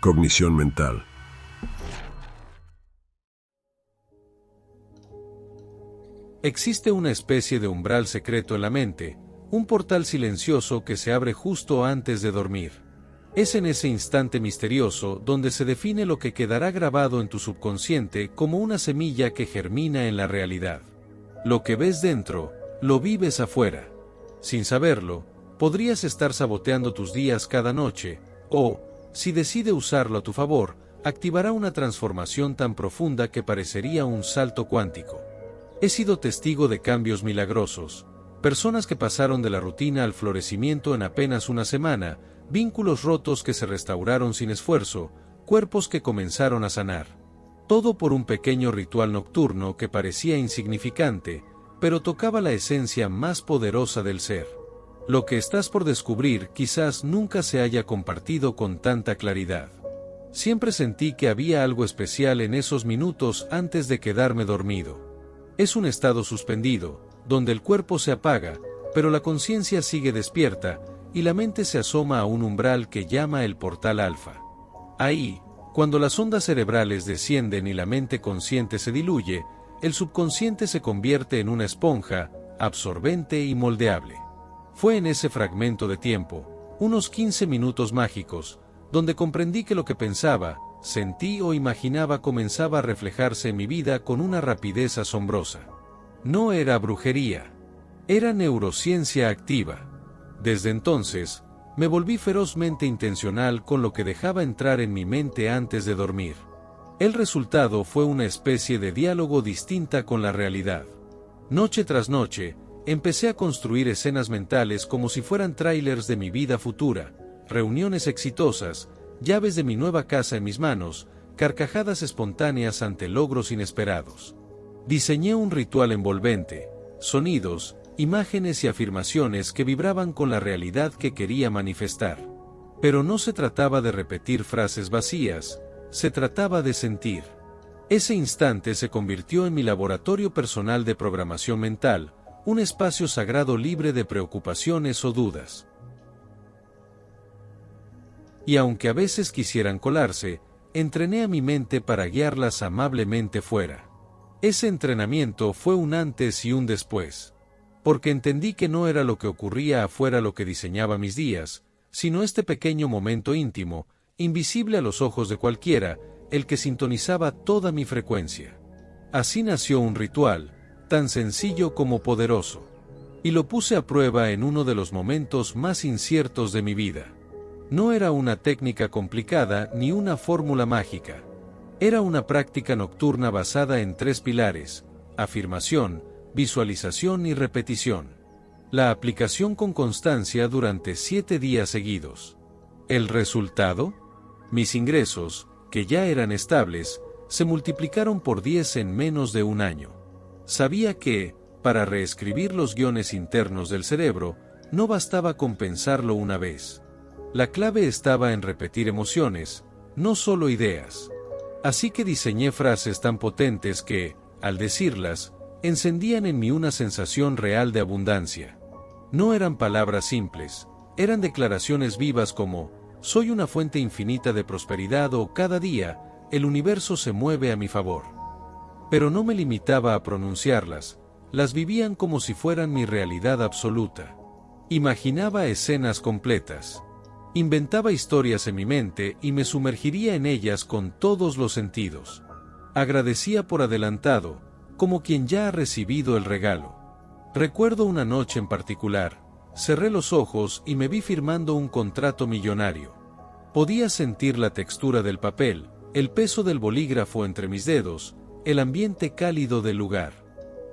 Cognición mental. Existe una especie de umbral secreto en la mente, un portal silencioso que se abre justo antes de dormir. Es en ese instante misterioso donde se define lo que quedará grabado en tu subconsciente como una semilla que germina en la realidad. Lo que ves dentro, lo vives afuera. Sin saberlo, podrías estar saboteando tus días cada noche, o, si decide usarlo a tu favor, activará una transformación tan profunda que parecería un salto cuántico. He sido testigo de cambios milagrosos, personas que pasaron de la rutina al florecimiento en apenas una semana, vínculos rotos que se restauraron sin esfuerzo, cuerpos que comenzaron a sanar. Todo por un pequeño ritual nocturno que parecía insignificante, pero tocaba la esencia más poderosa del ser. Lo que estás por descubrir quizás nunca se haya compartido con tanta claridad. Siempre sentí que había algo especial en esos minutos antes de quedarme dormido. Es un estado suspendido, donde el cuerpo se apaga, pero la conciencia sigue despierta, y la mente se asoma a un umbral que llama el portal alfa. Ahí, cuando las ondas cerebrales descienden y la mente consciente se diluye, el subconsciente se convierte en una esponja, absorbente y moldeable. Fue en ese fragmento de tiempo, unos 15 minutos mágicos, donde comprendí que lo que pensaba, sentí o imaginaba comenzaba a reflejarse en mi vida con una rapidez asombrosa. No era brujería. Era neurociencia activa. Desde entonces, me volví ferozmente intencional con lo que dejaba entrar en mi mente antes de dormir. El resultado fue una especie de diálogo distinta con la realidad. Noche tras noche, empecé a construir escenas mentales como si fueran tráilers de mi vida futura, reuniones exitosas, llaves de mi nueva casa en mis manos, carcajadas espontáneas ante logros inesperados. Diseñé un ritual envolvente, sonidos, imágenes y afirmaciones que vibraban con la realidad que quería manifestar. Pero no se trataba de repetir frases vacías, se trataba de sentir. Ese instante se convirtió en mi laboratorio personal de programación mental, un espacio sagrado libre de preocupaciones o dudas. Y aunque a veces quisieran colarse, entrené a mi mente para guiarlas amablemente fuera. Ese entrenamiento fue un antes y un después. Porque entendí que no era lo que ocurría afuera lo que diseñaba mis días, sino este pequeño momento íntimo, invisible a los ojos de cualquiera, el que sintonizaba toda mi frecuencia. Así nació un ritual, tan sencillo como poderoso. Y lo puse a prueba en uno de los momentos más inciertos de mi vida. No era una técnica complicada ni una fórmula mágica. Era una práctica nocturna basada en 3 pilares: afirmación, visualización y repetición. La aplicación con constancia durante 7 días seguidos. ¿El resultado? Mis ingresos, que ya eran estables, se multiplicaron por 10 en menos de un año. Sabía que, para reescribir los guiones internos del cerebro, no bastaba con pensarlo una vez. La clave estaba en repetir emociones, no solo ideas. Así que diseñé frases tan potentes que, al decirlas, encendían en mí una sensación real de abundancia. No eran palabras simples, eran declaraciones vivas como: soy una fuente infinita de prosperidad, o cada día, el universo se mueve a mi favor. Pero no me limitaba a pronunciarlas, las vivían como si fueran mi realidad absoluta. Imaginaba escenas completas. Inventaba historias en mi mente y me sumergiría en ellas con todos los sentidos. Agradecía por adelantado, como quien ya ha recibido el regalo. Recuerdo una noche en particular, cerré los ojos y me vi firmando un contrato millonario. Podía sentir la textura del papel, el peso del bolígrafo entre mis dedos, el ambiente cálido del lugar.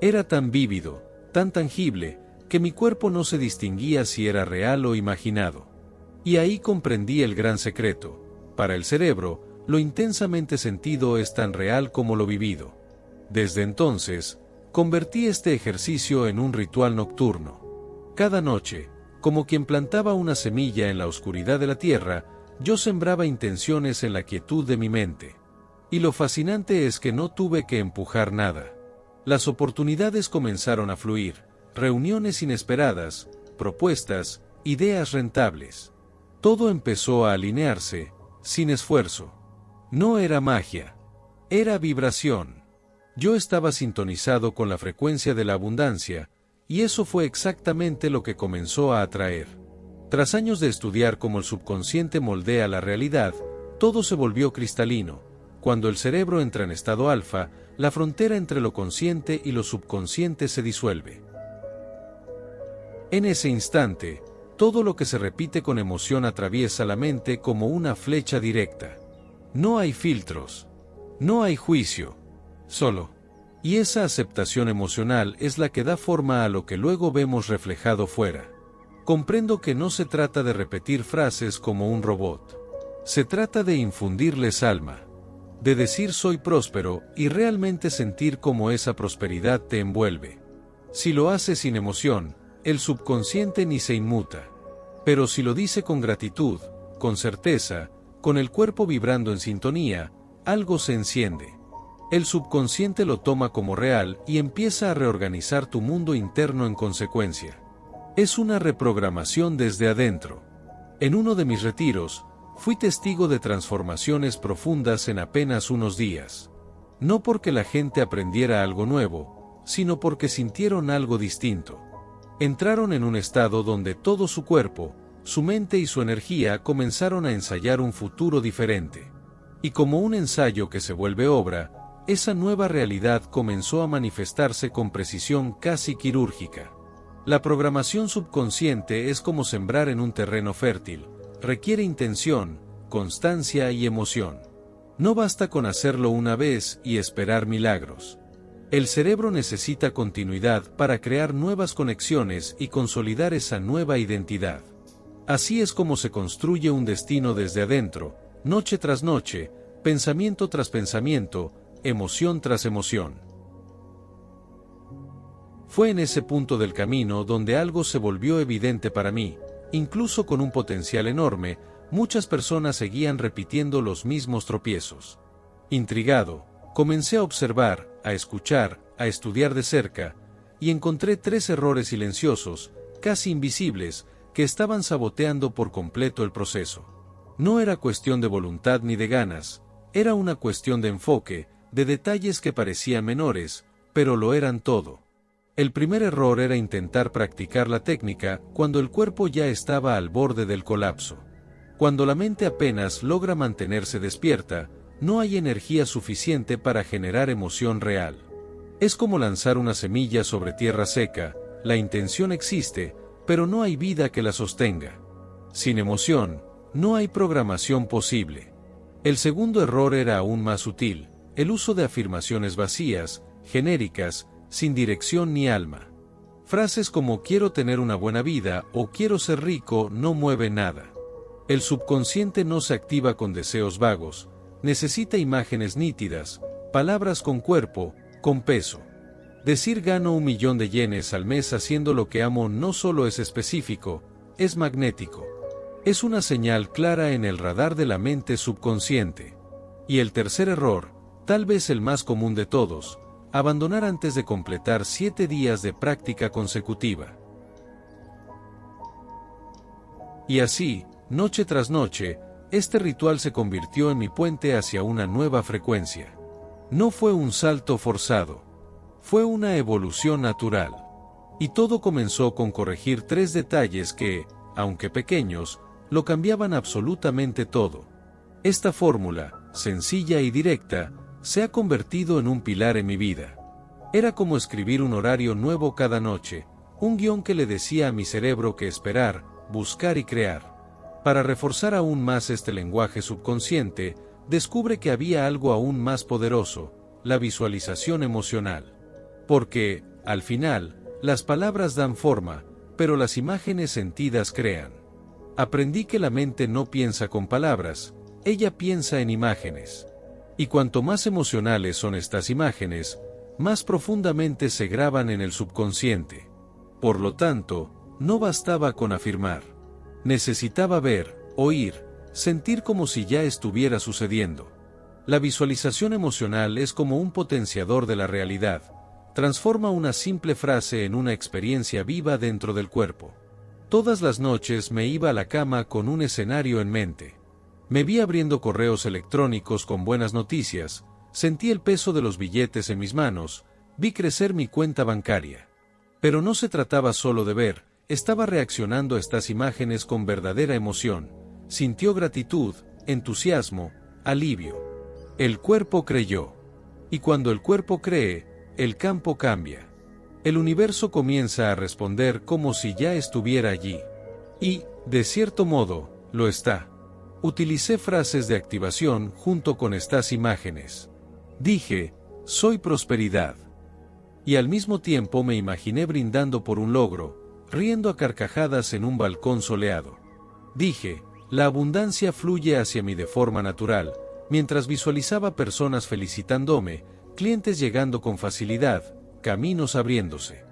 Era tan vívido, tan tangible, que mi cuerpo no se distinguía si era real o imaginado. Y ahí comprendí el gran secreto: para el cerebro, lo intensamente sentido es tan real como lo vivido. Desde entonces, convertí este ejercicio en un ritual nocturno. Cada noche, como quien plantaba una semilla en la oscuridad de la tierra, yo sembraba intenciones en la quietud de mi mente. Y lo fascinante es que no tuve que empujar nada. Las oportunidades comenzaron a fluir, reuniones inesperadas, propuestas, ideas rentables. Todo empezó a alinearse, sin esfuerzo. No era magia. Era vibración. Yo estaba sintonizado con la frecuencia de la abundancia, y eso fue exactamente lo que comenzó a atraer. Tras años de estudiar cómo el subconsciente moldea la realidad, todo se volvió cristalino. Cuando el cerebro entra en estado alfa, la frontera entre lo consciente y lo subconsciente se disuelve. En ese instante, todo lo que se repite con emoción atraviesa la mente como una flecha directa. No hay filtros. No hay juicio. Solo. Y esa aceptación emocional es la que da forma a lo que luego vemos reflejado fuera. Comprendo que no se trata de repetir frases como un robot. Se trata de infundirles alma. De decir soy próspero y realmente sentir cómo esa prosperidad te envuelve. Si lo hace sin emoción, el subconsciente ni se inmuta. Pero si lo dice con gratitud, con certeza, con el cuerpo vibrando en sintonía, algo se enciende. El subconsciente lo toma como real y empieza a reorganizar tu mundo interno en consecuencia. Es una reprogramación desde adentro. En uno de mis retiros, fui testigo de transformaciones profundas en apenas unos días. No porque la gente aprendiera algo nuevo, sino porque sintieron algo distinto. Entraron en un estado donde todo su cuerpo, su mente y su energía comenzaron a ensayar un futuro diferente. Y como un ensayo que se vuelve obra, esa nueva realidad comenzó a manifestarse con precisión casi quirúrgica. La programación subconsciente es como sembrar en un terreno fértil. Requiere intención, constancia y emoción. No basta con hacerlo una vez y esperar milagros. El cerebro necesita continuidad para crear nuevas conexiones y consolidar esa nueva identidad. Así es como se construye un destino desde adentro, noche tras noche, pensamiento tras pensamiento, emoción tras emoción. Fue en ese punto del camino donde algo se volvió evidente para mí. Incluso con un potencial enorme, muchas personas seguían repitiendo los mismos tropiezos. Intrigado, comencé a observar, a escuchar, a estudiar de cerca, y encontré 3 errores silenciosos, casi invisibles, que estaban saboteando por completo el proceso. No era cuestión de voluntad ni de ganas, era una cuestión de enfoque, de detalles que parecían menores, pero lo eran todo. El primer error era intentar practicar la técnica cuando el cuerpo ya estaba al borde del colapso. Cuando la mente apenas logra mantenerse despierta, no hay energía suficiente para generar emoción real. Es como lanzar una semilla sobre tierra seca, la intención existe, pero no hay vida que la sostenga. Sin emoción, no hay programación posible. El segundo error era aún más sutil, el uso de afirmaciones vacías, genéricas, sin dirección ni alma. Frases como quiero tener una buena vida o quiero ser rico no mueven nada. El subconsciente no se activa con deseos vagos, necesita imágenes nítidas, palabras con cuerpo, con peso. Decir gano 1.000.000 de yenes al mes haciendo lo que amo no solo es específico, es magnético. Es una señal clara en el radar de la mente subconsciente. Y el tercer error, tal vez el más común de todos, abandonar antes de completar 7 días de práctica consecutiva. Y así, noche tras noche, este ritual se convirtió en mi puente hacia una nueva frecuencia. No fue un salto forzado. Fue una evolución natural. Y todo comenzó con corregir 3 detalles que, aunque pequeños, lo cambiaban absolutamente todo. Esta fórmula, sencilla y directa, se ha convertido en un pilar en mi vida. Era como escribir un horario nuevo cada noche, un guión que le decía a mi cerebro que esperar, buscar y crear. Para reforzar aún más este lenguaje subconsciente, descubre que había algo aún más poderoso, la visualización emocional. Porque, al final, las palabras dan forma, pero las imágenes sentidas crean. Aprendí que la mente no piensa con palabras, ella piensa en imágenes. Y cuanto más emocionales son estas imágenes, más profundamente se graban en el subconsciente. Por lo tanto, no bastaba con afirmar. Necesitaba ver, oír, sentir como si ya estuviera sucediendo. La visualización emocional es como un potenciador de la realidad. Transforma una simple frase en una experiencia viva dentro del cuerpo. Todas las noches me iba a la cama con un escenario en mente. Me vi abriendo correos electrónicos con buenas noticias, sentí el peso de los billetes en mis manos, vi crecer mi cuenta bancaria. Pero no se trataba solo de ver, estaba reaccionando a estas imágenes con verdadera emoción. Sintió gratitud, entusiasmo, alivio. El cuerpo creyó. Y cuando el cuerpo cree, el campo cambia. El universo comienza a responder como si ya estuviera allí. Y, de cierto modo, lo está. Utilicé frases de activación junto con estas imágenes. Dije, soy prosperidad. Y al mismo tiempo me imaginé brindando por un logro, riendo a carcajadas en un balcón soleado. Dije, la abundancia fluye hacia mí de forma natural, mientras visualizaba personas felicitándome, clientes llegando con facilidad, caminos abriéndose.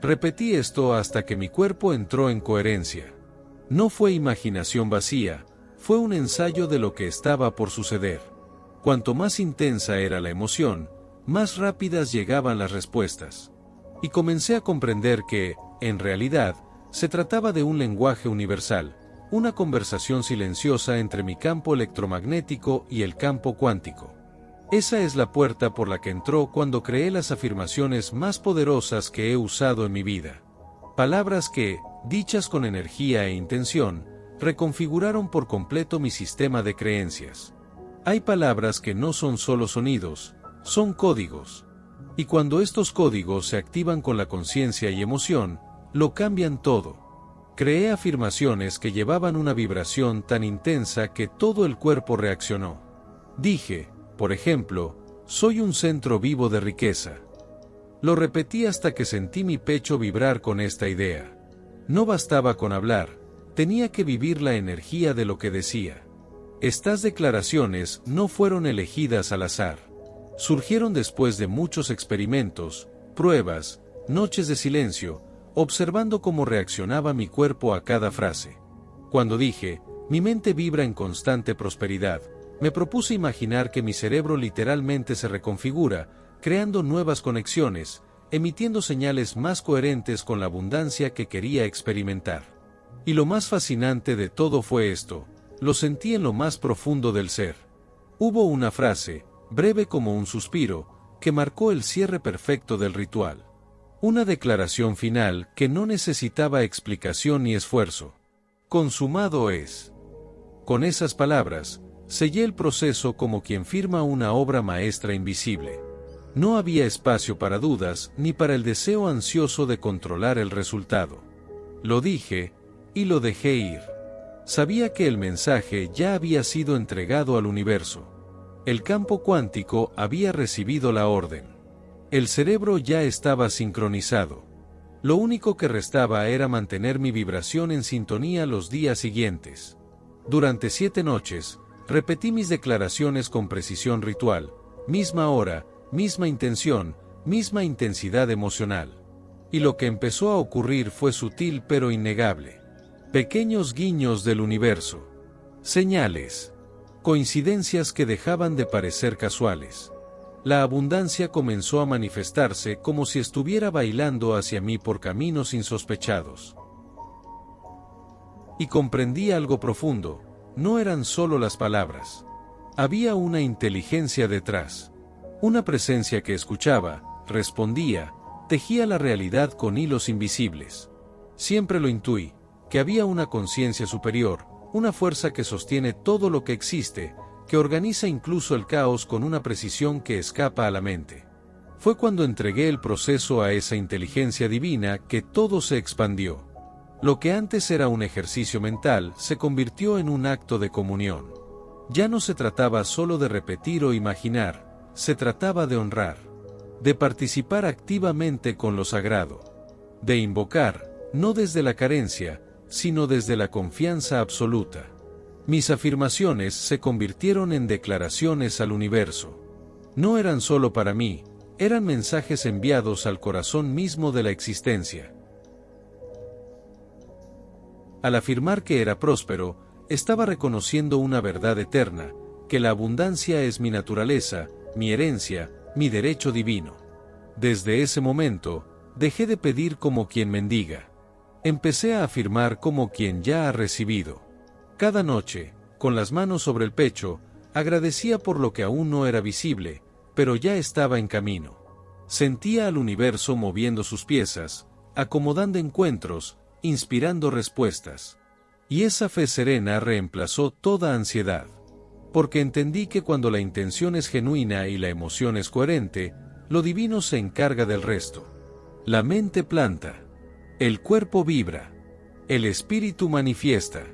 Repetí esto hasta que mi cuerpo entró en coherencia. No fue imaginación vacía, fue un ensayo de lo que estaba por suceder. Cuanto más intensa era la emoción, más rápidas llegaban las respuestas. Y comencé a comprender que, en realidad, se trataba de un lenguaje universal, una conversación silenciosa entre mi campo electromagnético y el campo cuántico. Esa es la puerta por la que entró cuando creé las afirmaciones más poderosas que he usado en mi vida. Palabras que, dichas con energía e intención, reconfiguraron por completo mi sistema de creencias. Hay palabras que no son solo sonidos, son códigos. Y cuando estos códigos se activan con la conciencia y emoción, lo cambian todo. Creé afirmaciones que llevaban una vibración tan intensa que todo el cuerpo reaccionó. Dije, por ejemplo, soy un centro vivo de riqueza. Lo repetí hasta que sentí mi pecho vibrar con esta idea. No bastaba con hablar, tenía que vivir la energía de lo que decía. Estas declaraciones no fueron elegidas al azar. Surgieron después de muchos experimentos, pruebas, noches de silencio, observando cómo reaccionaba mi cuerpo a cada frase. Cuando dije, mi mente vibra en constante prosperidad, me propuse imaginar que mi cerebro literalmente se reconfigura, creando nuevas conexiones, emitiendo señales más coherentes con la abundancia que quería experimentar. Y lo más fascinante de todo fue esto, lo sentí en lo más profundo del ser. Hubo una frase, breve como un suspiro, que marcó el cierre perfecto del ritual. Una declaración final que no necesitaba explicación ni esfuerzo. Consumado es. Con esas palabras, sellé el proceso como quien firma una obra maestra invisible. No había espacio para dudas ni para el deseo ansioso de controlar el resultado. Lo dije, y lo dejé ir. Sabía que el mensaje ya había sido entregado al universo. El campo cuántico había recibido la orden. El cerebro ya estaba sincronizado. Lo único que restaba era mantener mi vibración en sintonía los días siguientes. Durante 7 noches, repetí mis declaraciones con precisión ritual, misma hora, misma intención, misma intensidad emocional. Y lo que empezó a ocurrir fue sutil pero innegable. Pequeños guiños del universo. Señales. Coincidencias que dejaban de parecer casuales. La abundancia comenzó a manifestarse como si estuviera bailando hacia mí por caminos insospechados. Y comprendí algo profundo, no eran solo las palabras. Había una inteligencia detrás. Una presencia que escuchaba, respondía, tejía la realidad con hilos invisibles. Siempre lo intuí, que había una conciencia superior, una fuerza que sostiene todo lo que existe, que organiza incluso el caos con una precisión que escapa a la mente. Fue cuando entregué el proceso a esa inteligencia divina que todo se expandió. Lo que antes era un ejercicio mental se convirtió en un acto de comunión. Ya no se trataba solo de repetir o imaginar, se trataba de honrar, de participar activamente con lo sagrado, de invocar, no desde la carencia, sino desde la confianza absoluta. Mis afirmaciones se convirtieron en declaraciones al universo. No eran solo para mí, eran mensajes enviados al corazón mismo de la existencia. Al afirmar que era próspero, estaba reconociendo una verdad eterna, que la abundancia es mi naturaleza, mi herencia, mi derecho divino. Desde ese momento, dejé de pedir como quien mendiga. Empecé a afirmar como quien ya ha recibido. Cada noche, con las manos sobre el pecho, agradecía por lo que aún no era visible, pero ya estaba en camino. Sentía al universo moviendo sus piezas, acomodando encuentros, inspirando respuestas. Y esa fe serena reemplazó toda ansiedad. Porque entendí que cuando la intención es genuina y la emoción es coherente, lo divino se encarga del resto. La mente planta. El cuerpo vibra. El espíritu manifiesta.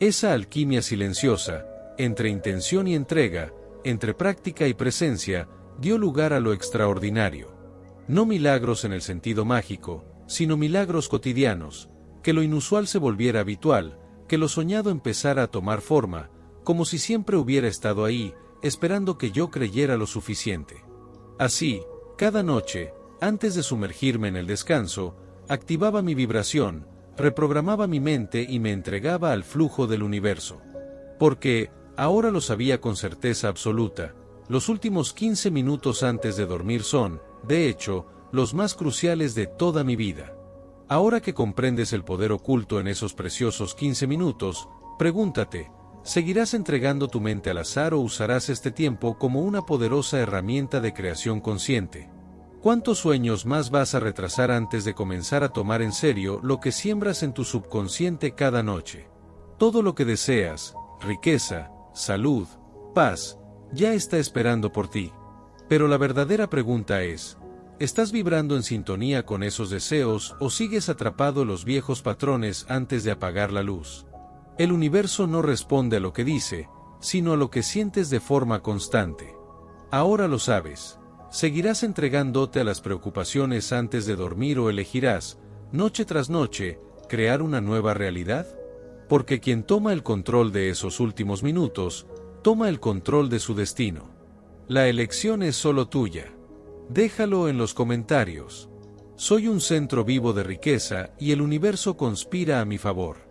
Esa alquimia silenciosa, entre intención y entrega, entre práctica y presencia, dio lugar a lo extraordinario. No milagros en el sentido mágico, sino milagros cotidianos, que lo inusual se volviera habitual, que lo soñado empezara a tomar forma, como si siempre hubiera estado ahí, esperando que yo creyera lo suficiente. Así, cada noche, antes de sumergirme en el descanso, activaba mi vibración, reprogramaba mi mente y me entregaba al flujo del universo. Porque, ahora lo sabía con certeza absoluta, los últimos 15 minutos antes de dormir son, de hecho, los más cruciales de toda mi vida. Ahora que comprendes el poder oculto en esos preciosos 15 minutos, pregúntate, ¿seguirás entregando tu mente al azar o usarás este tiempo como una poderosa herramienta de creación consciente? ¿Cuántos sueños más vas a retrasar antes de comenzar a tomar en serio lo que siembras en tu subconsciente cada noche? Todo lo que deseas, riqueza, salud, paz, ya está esperando por ti. Pero la verdadera pregunta es, ¿estás vibrando en sintonía con esos deseos o sigues atrapado en los viejos patrones antes de apagar la luz? El universo no responde a lo que dice, sino a lo que sientes de forma constante. Ahora lo sabes. ¿Seguirás entregándote a las preocupaciones antes de dormir o elegirás, noche tras noche, crear una nueva realidad? Porque quien toma el control de esos últimos minutos, toma el control de su destino. La elección es solo tuya. Déjalo en los comentarios. Soy un centro vivo de riqueza y el universo conspira a mi favor.